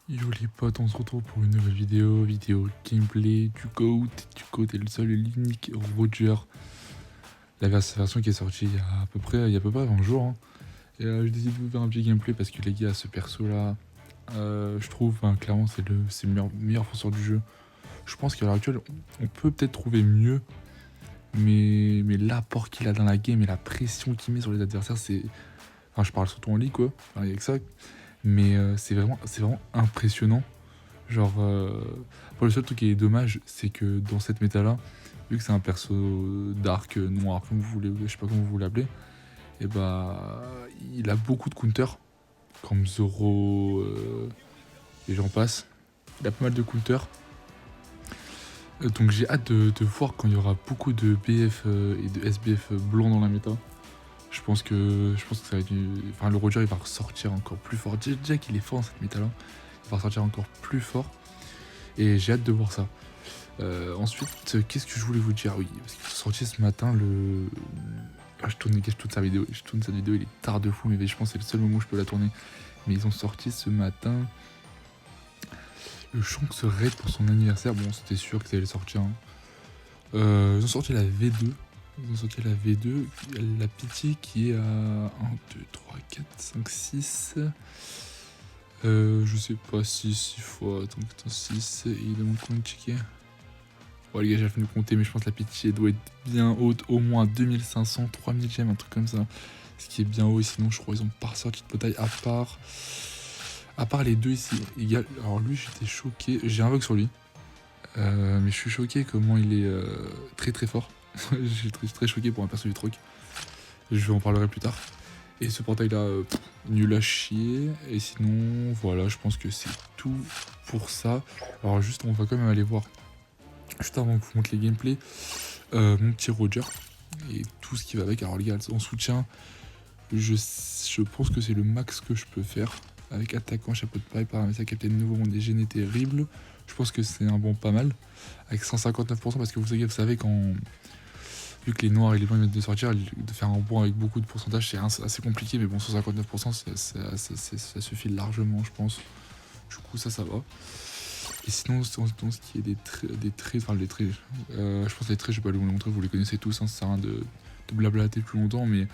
Yo les potes, on se retrouve pour une nouvelle vidéo gameplay du GOAT est le seul et l'unique Roger. La version qui est sortie il y a à peu près 20 jours. Hein. Et j'ai décidé de vous faire un petit gameplay parce que les gars, ce perso là, je trouve clairement c'est le meilleur forceur du jeu. Je pense qu'à l'heure actuelle, on peut peut-être trouver mieux, mais l'apport qu'il a dans la game et la pression qu'il met sur les adversaires, c'est... Enfin, je parle surtout en ligue quoi, enfin, il y a que ça. Mais c'est vraiment impressionnant. Genre, le seul truc qui est dommage, c'est que dans cette méta là, vu que c'est un perso dark, noir, comme vous voulez, je sais pas comment vous l'appeler, et bah, il a beaucoup de counters, comme Zoro, et j'en passe. Il a pas mal de counters. Donc j'ai hâte de voir quand il y aura beaucoup de BF et de SBF blancs dans la méta. Je pense que ça va être enfin, le Roger il va ressortir encore plus fort. Déjà qu'il est fort dans cette méta là, il va ressortir encore plus fort. Et j'ai hâte de voir ça. Ensuite, qu'est-ce que je voulais vous dire? Oui, parce qu'ils sont sortis ce matin le... Ah, je tourne sa vidéo. Je tourne cette vidéo, il est tard de fou, mais je pense que c'est le seul moment où je peux la tourner. Mais ils ont sorti ce matin le Shanks Raid pour son anniversaire. Bon, c'était sûr que ça allait sortir. Hein. Ils ont sorti la V2. La Pitié qui est à 1, 2, 3, 4, 5, 6. Je sais pas, 6 fois. Attends, 6. Et il demande combien de checker. Bon, les gars, j'ai fini de compter, mais je pense que la Pitié doit être bien haute. Au moins 2500, 3000 gemmes, un truc comme ça. Ce qui est bien haut. Sinon, je crois qu'ils ont pas ressorti de bataille à part les deux ici. Alors, lui, j'étais choqué. J'ai un bug sur lui. Mais je suis choqué comment il est très très fort. Je suis très choqué pour un perso du troc. Je en parlerai plus tard. Et ce portail là, nul à chier. Et sinon, voilà, je pense que c'est tout pour ça. Alors juste, on va quand même aller voir, juste avant que je vous montre les gameplays, mon petit Roger. Et tout ce qui va avec. Alors les gars, en soutien, je pense que c'est le max que je peux faire. Avec attaquant, chapeau de paille, paramètre, capitaine nouveau, mon dégéné terrible. Je pense que c'est un bon pas mal. Avec 159%, parce que vous savez quand... Vu que les noirs et les blancs viennent de sortir, de faire un bon avec beaucoup de pourcentage, c'est assez compliqué, mais bon, 159%, ça suffit largement, je pense. Du coup, ça va. Et sinon, dans ce qui est des traits, enfin les traits, je pense que les traits, je vais pas vous les montrer, vous les connaissez tous, hein, ça sert à rien de blablater plus longtemps, mais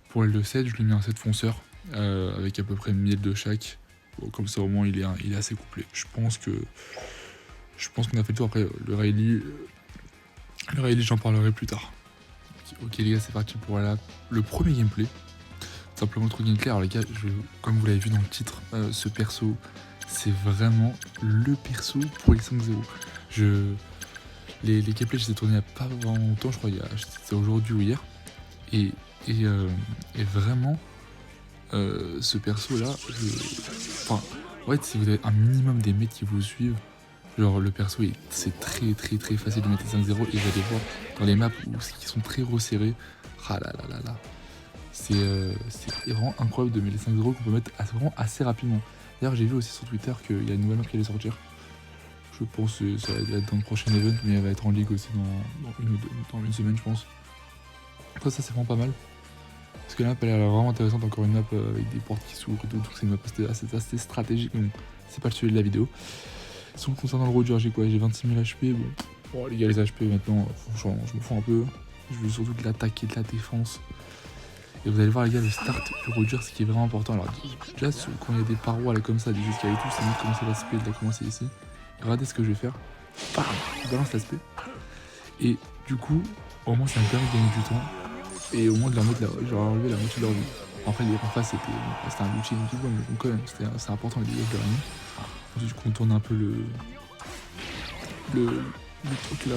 pour L7, je lui ai mis un set fonceur, avec à peu près 1000 de chaque. Bon, comme ça, au moins, il est assez couplé. Je pense qu'on a fait le tour. Après, le Rayleigh, j'en parlerai plus tard. Ok les gars, c'est parti pour le premier gameplay. Simplement le truc gameplay. Alors les gars, comme vous l'avez vu dans le titre, ce perso, c'est vraiment le perso pour les 5-0. Les gameplays, je les ai tournés il n'y a pas vraiment longtemps, je crois, c'était aujourd'hui ou hier. Et vraiment, ce perso là, enfin, en fait, si vous avez un minimum des mecs qui vous suivent, genre le perso c'est très facile de mettre 5-0 et vous allez voir dans les maps qui sont très resserrés, ah là là là, c'est vraiment incroyable de mettre les 5-0 qu'on peut mettre vraiment assez rapidement. D'ailleurs j'ai vu aussi sur Twitter qu'il y a une nouvelle map qui allait sortir. Je pense que ça va être dans le prochain event, mais elle va être en ligue aussi dans une semaine je pense. Après ça c'est vraiment pas mal. Parce que la map elle a l'air vraiment intéressante, encore une map avec des portes qui s'ouvrent et tout, donc c'est une map assez stratégique, mais bon, c'est pas le sujet de la vidéo. Sinon, concernant le Roger, j'ai quoi? J'ai 26 000 HP. Bon, les gars, les HP maintenant, franchement, je me fous un peu. Je veux surtout de l'attaque et de la défense. Et vous allez voir, les gars, le start du Roger, ce qui est vraiment important. Alors, déjà, quand il y a des parois là comme ça, des escaliers et tout, c'est mieux de commencer l'aspect, de la commencer ici. Regardez ce que je vais faire. Bam, je balance l'aspect. Et du coup, au moins, ça me permet de gagner du temps. Et au moins de leur mettre enlever la moitié de leur vie. Après, en face, c'était un ulti, mais bon, quand même, c'est important les dégâts de leur vie. Ensuite, je contourne un peu le truc là,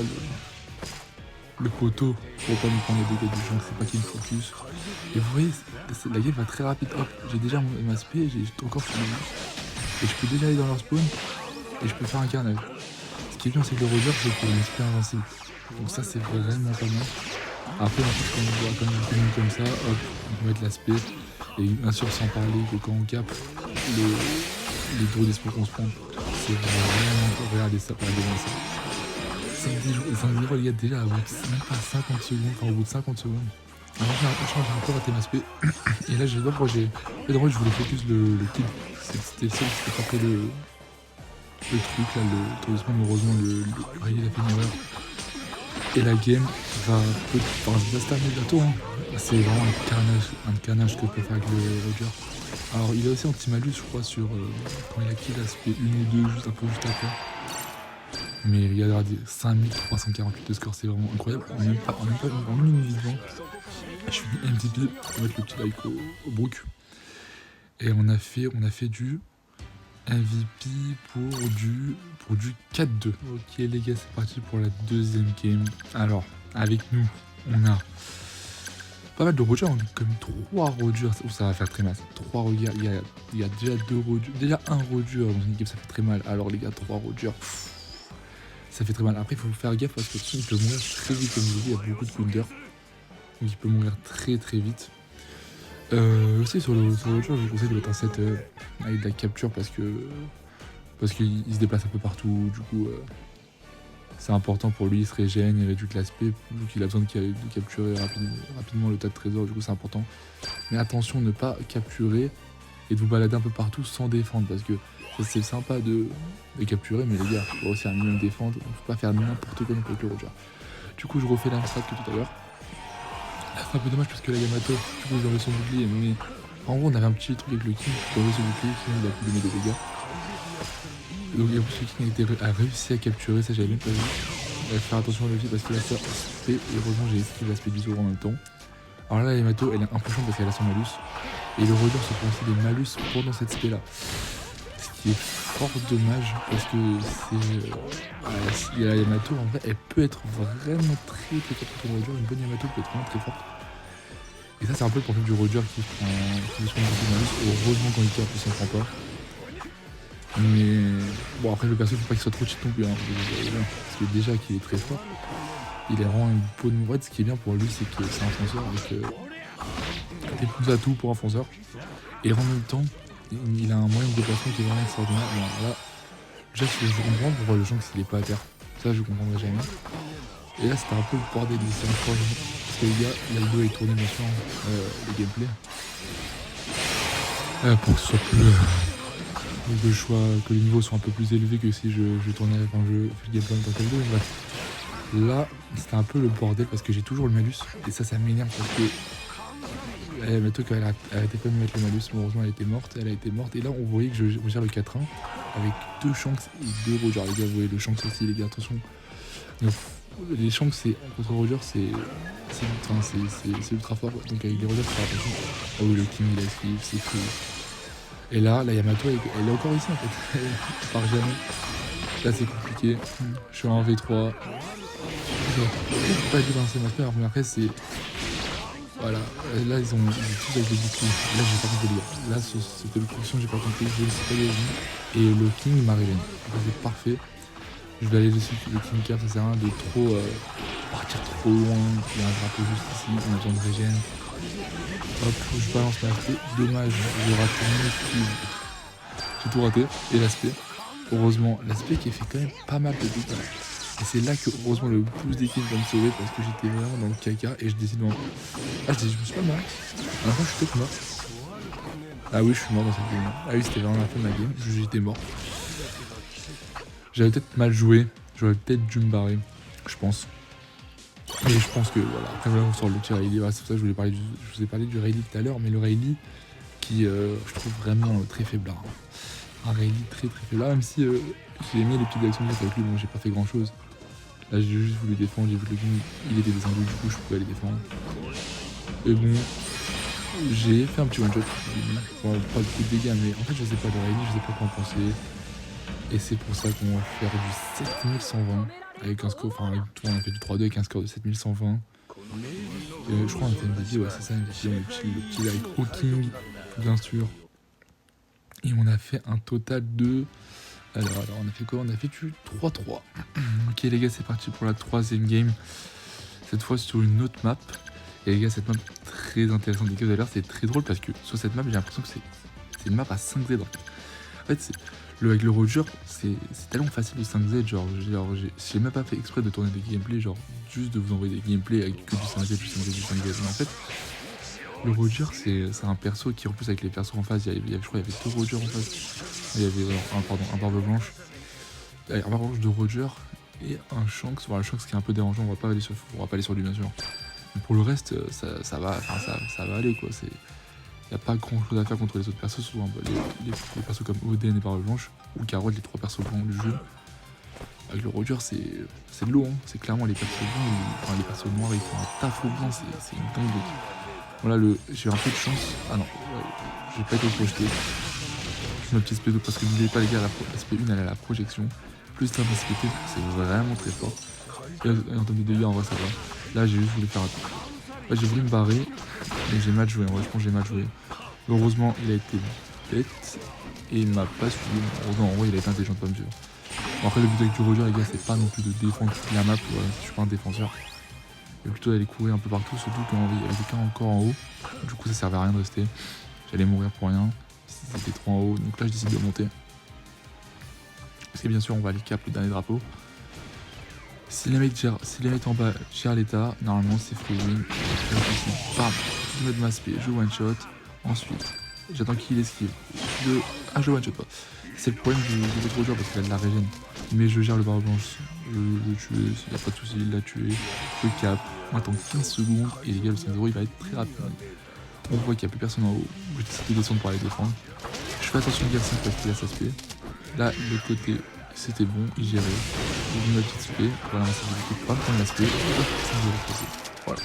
le poteau pour pas me prendre les dégâts du champ, c'est pas qu'il me focus. Et vous voyez, la game va très rapide. Hop, j'ai déjà ma spé, j'ai encore fini. Et je peux déjà aller dans leur spawn et je peux faire un carnage. Ce qui est bien, c'est que le Roger, c'est qu'il est une spé invincible. Donc ça, c'est vraiment pas mal. Après, ensuite, quand on voit comme ça, hop, on peut mettre la spé. Et bien sûr, sans parler que quand on capte les gros d'esprit qu'on se prend, c'est vraiment... Regardez ça, regardez ça. 5-0 les gars, déjà avant même pas 50 secondes, enfin au bout de 50 secondes. Alors j'ai un peu raté ma spé. Et là je vais voir pourquoi j'ai... En fait, je voulais focus le kill. C'était le seul qui s'était frappé le truc là, le tour de spam, heureusement le Riley a fait une erreur. Et la game va se terminer bientôt. Hein. C'est vraiment un carnage que peut faire avec le Roger. Alors il a aussi anti-malus je crois sur quand il a kill l'aspect 1 ou 2 juste un peu juste après. Mais il y a 5348 de score, c'est vraiment incroyable. En même une vie devant. Je suis MVP pour mettre le petit like au Brook. Et on a fait du MVP pour du 4-2. Ok les gars, c'est parti pour la deuxième game. Alors, avec nous, on a pas mal de Rogers, on a comme 3 Rogers. Oh, ça va faire très mal. 3 Rogers, il y a déjà 2 Rogers. Déjà un Roger dans une game, ça fait très mal. Alors les gars, 3 Rogers, ça fait très mal. Après, il faut faire gaffe parce que il peut mourir très vite, comme je vous dis, il y a beaucoup de counter. Donc il peut mourir très très vite. Aussi sur le Roger, je vous conseille de mettre un set avec de la capture parce qu'il se déplace un peu partout. Du coup, c'est important pour lui, il se régène, il réduit l'aspect, donc il a besoin de capturer rapidement le tas de trésors, du coup c'est important. Mais attention, ne pas capturer et de vous balader un peu partout sans défendre, parce que c'est sympa de capturer, mais les gars, il faut aussi un minimum défendre, il ne faut pas faire n'importe quoi avec le Roger. Du coup, je refais la même strat que tout à l'heure. Là, c'est un peu dommage parce que la Yamato, du coup, j'enlève son bouclier, mais en gros, on avait un petit truc avec le King, j'ai enlevé son bouclier, sinon il a pu donner des dégâts. Donc il y a plus le King a réussi à capturer, ça j'avais même pas vu. Il va faire attention à le parce qu'il a ça aspect, et heureusement j'ai esquivé l'aspect du tour en même temps. Alors là la Yamato elle est un peu chiante parce qu'elle a son malus. Et le Roger se prend aussi des malus pendant cette spé là. Ce qui est fort dommage parce que c'est. La Yamato en vrai elle peut être vraiment très forte contre le Roger, une bonne Yamato peut être vraiment très forte. Et ça c'est un peu le problème du Roger qui se prend beaucoup de malus. Heureusement quand il capte il s'en prend pas. Mais bon après le perso faut pas qu'il soit trop cheat non plus hein, parce que déjà qu'il est très fort, il est vraiment une peau de mourette. Ce qui est bien pour lui c'est que c'est un fonceur avec des plus atouts pour un fonceur. Et en même temps il a un moyen de déplacement qui est vraiment extraordinaire. Bon, là déjà je comprends pourquoi le Shanks il est pas à terre, ça je comprendrai jamais. Et là c'était un peu le bordel c'est incroyable parce que les gars la vidéo est tournée bien sûr le gameplay pour que ce soit plus que les niveaux soient un peu plus élevés que si je tournais quand je fais le gameplay en tant que vidéo. Bref. Là, c'était un peu le bordel parce que j'ai toujours le malus et ça m'énerve parce que la Yamato quand elle arrêtait pas de me mettre le malus, heureusement elle était morte, et là on voyait que je gère le 4-1 avec 2 Shanks et 2 Roger. Les gars, vous voyez le Shanks aussi les gars, attention. Donc, les Shanks contre Roger c'est ultra fort, donc avec les Roger faut faire attention. Oh le King il a esquive, c'est fou. Et là, la Yamato, elle est encore ici en fait. Elle part jamais. Là, c'est compliqué. Je suis en V3. Je peux pas être lancer ma spé, mais après, c'est. Voilà. Là, ils ont tous avec les boucliers. Là, j'ai pas compris les gars. Là, c'était le question, j'ai pas compris. Je ne sais pas les et le King m'a régène. C'est parfait. Je vais aller dessus. Le King Cap, ça sert à rien de trop partir trop loin. Il y a un drapeau juste ici. On a besoin de régène. Hop, je balance ma spé. Dommage, j'ai raté mon esquive. J'ai tout raté. Et l'aspect. Heureusement, l'aspect qui a fait quand même pas mal de dégâts. Et c'est là que, heureusement, le boost d'équipe va me sauver parce que j'étais vraiment dans le caca et je décide de. Ah, je me suis pas mort. À la fin, je suis peut-être mort. Ah oui, je suis mort dans cette game. Ah oui, c'était vraiment la fin de ma game. J'étais mort. J'avais peut-être mal joué. J'aurais peut-être dû me barrer. Je pense. Mais je pense que voilà. Après, voilà, on sort le petit Riley. Voilà, c'est pour ça que je vous ai parlé du Riley tout à l'heure. Mais le Riley qui, je trouve vraiment très faiblard. Un Riley très faible. Là, même si j'ai aimé les petites actions avec lui, bon, j'ai pas fait grand chose. Là, j'ai juste voulu défendre. J'ai vu que le game il était descendu, du coup, je pouvais aller défendre. Et bon, j'ai fait un petit one shot. Bon, pas beaucoup de dégâts, mais en fait, je sais pas le Riley, je sais pas quoi en penser. Et c'est pour ça qu'on va faire du 7120 avec un score, enfin on a fait du 3-2 avec un score de 7120. Je crois qu'on a fait une vidéo, ouais c'est ça, une vidéo, le petit avec Hawking, bien sûr. Et on a fait un total de... Alors on a fait quoi? On a fait du 3-3. Ok les gars, c'est parti pour la troisième game. Cette fois sur une autre map. Et les gars, cette map très intéressante. Les gars, vous allez voir, c'est très drôle parce que sur cette map, j'ai l'impression que c'est une map à 5Z. En fait, avec le Roger, c'est tellement facile de 5Z, genre j'ai même pas fait exprès de tourner des gameplays, genre juste de vous envoyer des gameplays avec que du 5Z, du 5Z, du 5Z. Mais en fait, le Roger, c'est un perso qui, en plus, avec les persos en face, je crois qu'il y avait 2 Roger en face. Il y avait un barbe blanche. un revanche de Roger et un Shanks. Voilà, le Shanks qui est un peu dérangeant, on va pas aller sur lui bien sûr. Mais pour le reste, ça va, ça va aller quoi. Y a pas grand chose à faire contre les autres persos, souvent les persos comme Oden et Barbe Blanche, ou Carole, les 3 persos blancs du jeu. Avec le Roger, c'est de l'eau, hein. C'est clairement les persos blancs, enfin les persos noirs, ils font un taf au blanc, c'est une dingue. Voilà, j'ai un peu de chance. Ah non, j'ai pas été projeté. Ma petite SP2 parce que n'oubliez pas les gars, la SP1 elle a la projection. Plus d'invincibilité, c'est vraiment très fort. Et en termes de dégâts, en vrai, ça va. Là, j'ai juste voulu faire un coup. Là, j'ai voulu me barrer, mais j'ai mal joué. En vrai, je pense que j'ai mal joué. Heureusement, il a été bête et il m'a pas suivi. Heureusement, en vrai, il a été intelligent de pas me suivre. Bon, après, le but avec du Roger, les gars, c'est pas non plus de défendre toute la map. Je suis pas un défenseur. Mais plutôt d'aller courir un peu partout, surtout quand il y avait quelqu'un encore en haut. Du coup, ça servait à rien de rester. J'allais mourir pour rien. C'était trop en haut. Donc là, je décide de monter. Parce que bien sûr, on va aller cap le dernier drapeau. Si les mecs en bas gèrent l'état, normalement c'est free win. Bam, je mets de ma SP, je one shot. Ensuite, j'attends qu'il esquive. Je one shot pas. C'est le problème du Roger parce qu'il a de la régène. Mais je gère le barre blanche. Je le tue, s'il n'y a pas de soucis, il l'a tué. Je cap. On attend 15 secondes et les gars, le 5-0 il va être très rapide. On voit qu'il n'y a plus personne en haut. Je décide de descendre pour aller défendre. Je fais attention au garçon parce qu'il a sa SP. Là, de l'autre côté, c'était bon, il gérait. J'ai mis ma petite SP. Voilà, ça fait pas prendre la SP. Voilà.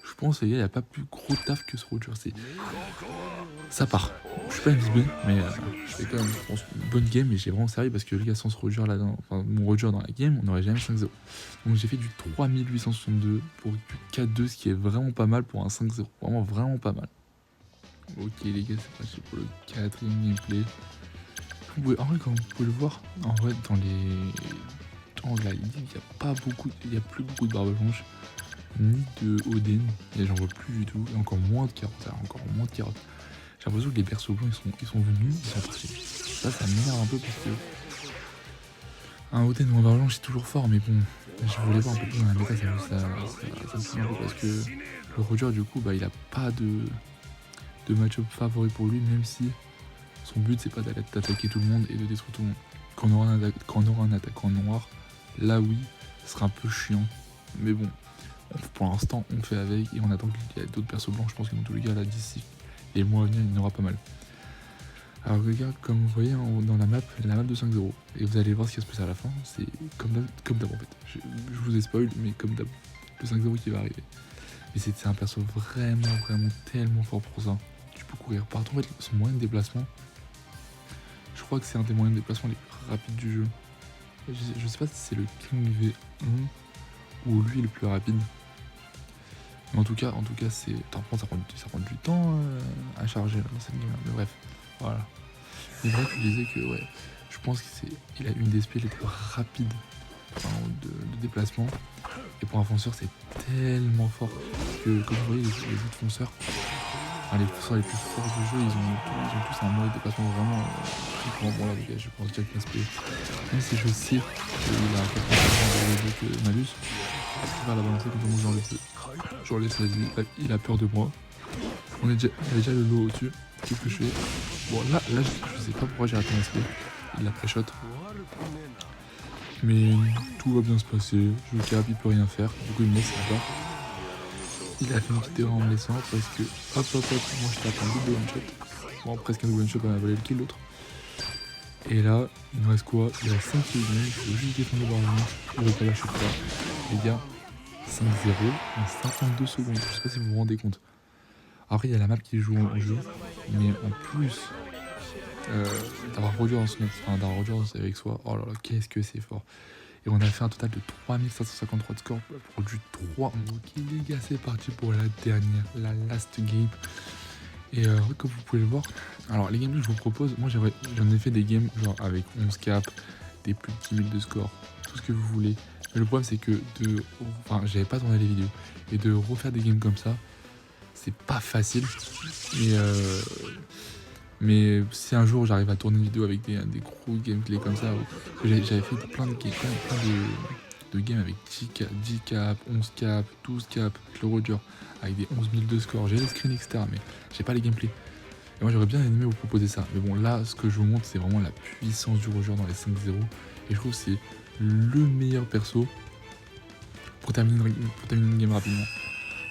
Je pense, les gars, il n'y a pas plus gros taf que ce Roger. Ça part. Je suis pas MSB, mais je fais quand même, je pense, une bonne game et j'ai vraiment sérieux parce que les gars, sans ce Roger là, enfin, mon Roger dans la game, on n'aurait jamais 5-0. Donc j'ai fait du 3862 pour du 4-2, ce qui est vraiment pas mal pour un 5-0. Vraiment pas mal. Ok, les gars, c'est parti pour le 4ème gameplay. En vrai, comme vous pouvez le voir, en vrai, dans la ligue, il n'y a plus beaucoup de Barbe Blanche, ni de Oden, et j'en vois plus du tout, et encore moins de carottes, J'ai l'impression que les persos blancs, ils sont venus, ils sont partis. Ça m'énerve un peu parce que un Oden ou un Barbe Blanche, c'est toujours fort, mais bon, je voulais voir un peu plus dans la méta, ça me fait un peu parce que le Roger, du coup, il a pas de match-up favori pour lui, même si son but c'est pas d'attaquer tout le monde et de détruire tout le monde. Quand on aura un attaquant noir, là oui, ce sera un peu chiant. Mais bon, pour l'instant on fait avec et on attend qu'il y ait d'autres persos blancs. Je pense que dans tous les cas là d'ici les mois à venir il y en aura pas mal. Alors regarde, comme vous voyez dans la map de 5-0. Et vous allez voir ce qui va se passer à la fin. C'est comme d'hab en fait. Je vous ai spoil, mais comme d'hab. Le 5-0 qui va arriver. Mais c'est un perso vraiment tellement fort pour ça. Tu peux courir partout. En fait, son moyen de déplacement, je crois que c'est un des moyens de déplacement les plus rapides du jeu. Je sais pas si c'est le King V1 ou lui le plus rapide. Mais en tout cas c'est. Ça prend du temps à charger là, dans cette game. Mais bref, voilà. Mais bref, je disais que ouais, je pense qu'il a une des SP les plus rapides de déplacement. Et pour un fonceur, c'est tellement fort que, comme vous voyez, les autres fonceurs, les fonceurs les plus forts du jeu, ils ont tous un moyen de déplacement vraiment très grand. Bon là, les gars, je pense Jack SP. Même si je sais qu'il a 4% de malus, je vais la balancer quand moi j'enlève sa vie. Il a peur de moi. Il y a déjà le lot au-dessus. Qu'est-ce que je fais? Bon, là je sais pas pourquoi j'ai raté un SP. Il l'a pré-shot. Mais tout va bien se passer. Je cap, il peut rien faire. Du coup, il me laisse là-bas. Il a fait une petite erreur en me laissant parce que hop, moi je tape un double one shot. Bon, presque un double one shot, on a volé le kill l'autre. Et là, il me reste quoi? Il reste 5 secondes. Il faut juste défendre le barrage. Il ne veut pas lâcher pas. Les gars, 5-0 en 52 secondes. Je sais pas si vous vous rendez compte. Après, il y a la map qui joue en jeu. Mais en plus d'avoir Roger avec soi, oh là là, qu'est-ce que c'est fort. Et on a fait un total de 3553 de score pour du 3. Ok les gars, c'est parti pour la dernière, la last game. Et comme vous pouvez le voir, alors les games que je vous propose, moi j'en ai fait des games genre avec 11 caps, des plus de 10 000 de score, tout ce que vous voulez. Mais le problème c'est que j'avais pas tourné les vidéos. Et de refaire des games comme ça, c'est pas facile. Mais si un jour j'arrive à tourner une vidéo avec des gros gameplays comme ça, j'avais fait plein de games avec 10 cap, 11 cap, 12 cap, le Roger, avec des 11 000 de score, j'ai les screens etc. Mais j'ai pas les gameplays. Et moi j'aurais bien aimé vous proposer ça. Mais bon là ce que je vous montre c'est vraiment la puissance du Roger dans les 5-0. Et je trouve que c'est le meilleur perso pour terminer une game rapidement.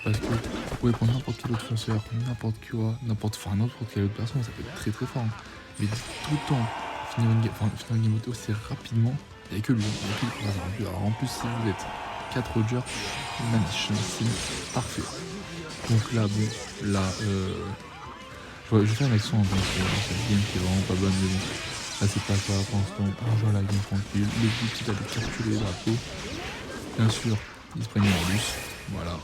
Parce que vous pouvez prendre n'importe quel autre fonceur, n'importe quoi, n'importe quelle autre personne, ça peut être très très fort. Hein. Mais tout le temps, finir une game aussi rapidement, il n'y a que lui, Alors en plus, si vous êtes 4 Rogers, maniche, c'est parfait. Donc là, bon, là, je vais faire une action en tant cette game qui est vraiment pas bonne, mais bon, là c'est pas ça pour l'instant, on joue à la game tranquille. Le but c'est d'aller capturer les drapeaux. Bien sûr, ils se prennent en russe, voilà.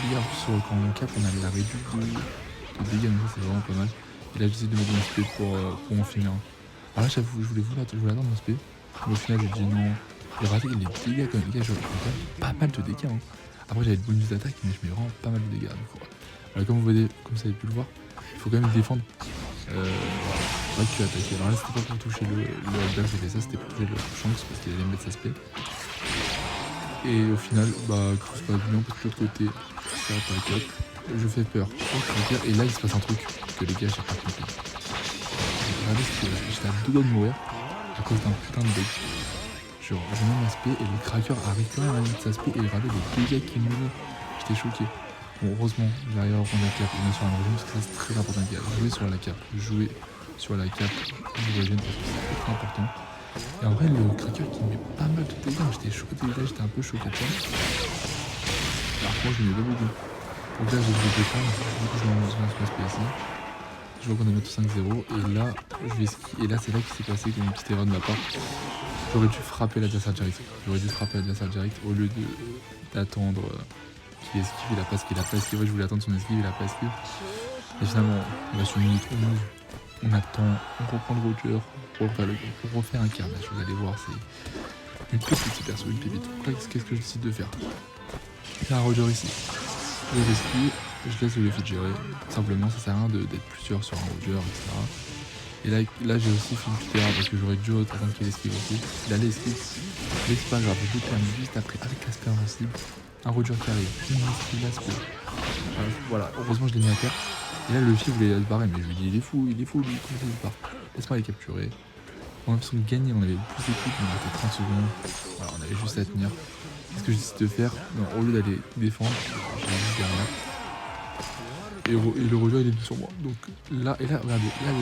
Regarde, quand on cap, on a la réduction de dégâts, donc ça c'est vraiment pas mal. Et là j'essaie de mettre mon SP pour en finir. Alors là j'avoue, je voulais attendre mon SP, mais au final j'ai dit non. J'ai raté les dégâts quand même, les gars, j'aurais pas mal de dégâts. Hein. Après j'avais le bonus d'attaque, mais je mets vraiment pas mal de dégâts. Donc, voilà, comme vous voyez, comme ça vous avez pu le voir, il faut quand même défendre. Pas que attaquer. Alors là c'était pas pour toucher le Hellberg, j'ai fait ça, c'était pour toucher le Shanks parce qu'il allait mettre sa SP. Et au final, bah, ça se passe bien parce que de l'autre côté, ça attaque, je fais peur. Et là, il se passe un truc que les gars, j'ai pas compris. Regardez ce que j'étais à 2 doigts de mourir à cause d'un putain de bug. Genre, je mets mon SP et le cracker arrive quand même à mettre sa SP et regardez les dégâts qu'il me met. J'étais choqué. Bon, heureusement, j'arrive à reprendre la cape et bien sûr un régime parce que ça c'est très important, les gars. Jouer sur la cape, jouer sur la cape du régime parce que c'est très important. Et en vrai, le cracker qui met pas mal de dégâts, j'étais choqué de dégâts, j'étais un peu choqué de ça. Alors moi, je ne mets pas beaucoup. Donc là, j'ai dû défendre, du coup, je lance ma SP ici. Je vois qu'on est mettre 5-0, et là, je vais ski. Et là, c'est là qu'il s'est passé une petite erreur de ma part. J'aurais dû frapper l'adversaire direct. Au lieu d'attendre qu'il esquive, il a pas esquive. Ouais, je voulais attendre son esquive, il a pas esquive. Et finalement, on va sur une minute 11. On attend, on reprend le Roger pour refaire un carnage. Vous allez voir, c'est une petite perso, une pépite. Donc là, qu'est-ce que je décide de faire? Il y a un Roger ici. Je l'esquive, je laisse le défi de gérer. Simplement, ça sert à rien d'être plusieurs sur un Roger, etc. Et là j'ai aussi fait une petite erreur parce que j'aurais dû attendre qu'il esquive aussi. Il allait esquive, mais c'est pas grave. Je termine juste après avec l'aspect invincible. Un Roger qui arrive, une esquive, l'aspect. Voilà, heureusement je l'ai mis à terre. Et là le fil voulait se barrer, mais je lui dis il est fou lui, comment ça se barre? Laisse-moi les capturer. On a l'impression de gagner, on avait plus d'équipe, on avait 30 secondes. Voilà, on avait juste à tenir. Qu'est-ce que je décide de faire? Non, au lieu d'aller défendre, j'ai juste derrière. Et le Roger il est venu sur moi. Donc là, regardez, là,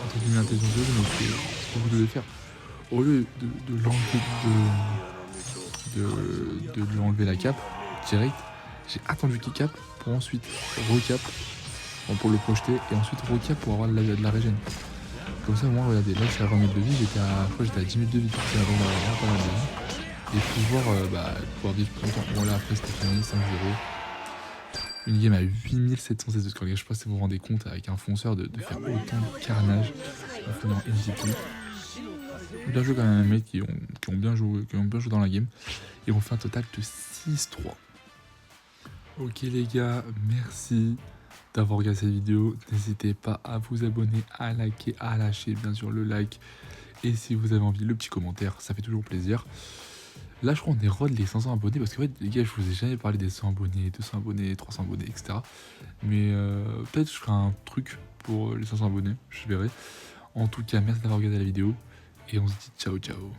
entre guillemets, l'intelligence de jeu, ce que vous devez faire, au lieu de lui enlever la cape direct, j'ai attendu qu'il cap pour ensuite recap, pour le projeter, et ensuite recap pour avoir de la régène. Comme ça, moi, regardez, là, c'est à 20 000 de vie, j'étais à 10 000 de vie, c'est avant d'avoir pas mal de vie. Et pouvoir vivre plus longtemps. Bon, là, après, c'était fini, 5-0. Une game à 8716 de score. Je sais pas si vous vous rendez compte avec un fonceur de faire autant de carnage en finissant MVP. Bien joué quand même, les mecs qui ont bien joué dans la game. Et on fait un total de 6-3. Ok les gars, merci d'avoir regardé cette vidéo. N'hésitez pas à vous abonner, à liker, à lâcher bien sûr le like. Et si vous avez envie, le petit commentaire, ça fait toujours plaisir. Là, je crois qu'on est rod les 500 abonnés parce que, en fait, les gars, je vous ai jamais parlé des 100 abonnés, 200 abonnés, 300 abonnés, etc. Mais peut-être je ferai un truc pour les 500 abonnés, je verrai. En tout cas, merci d'avoir regardé la vidéo et on se dit ciao ciao.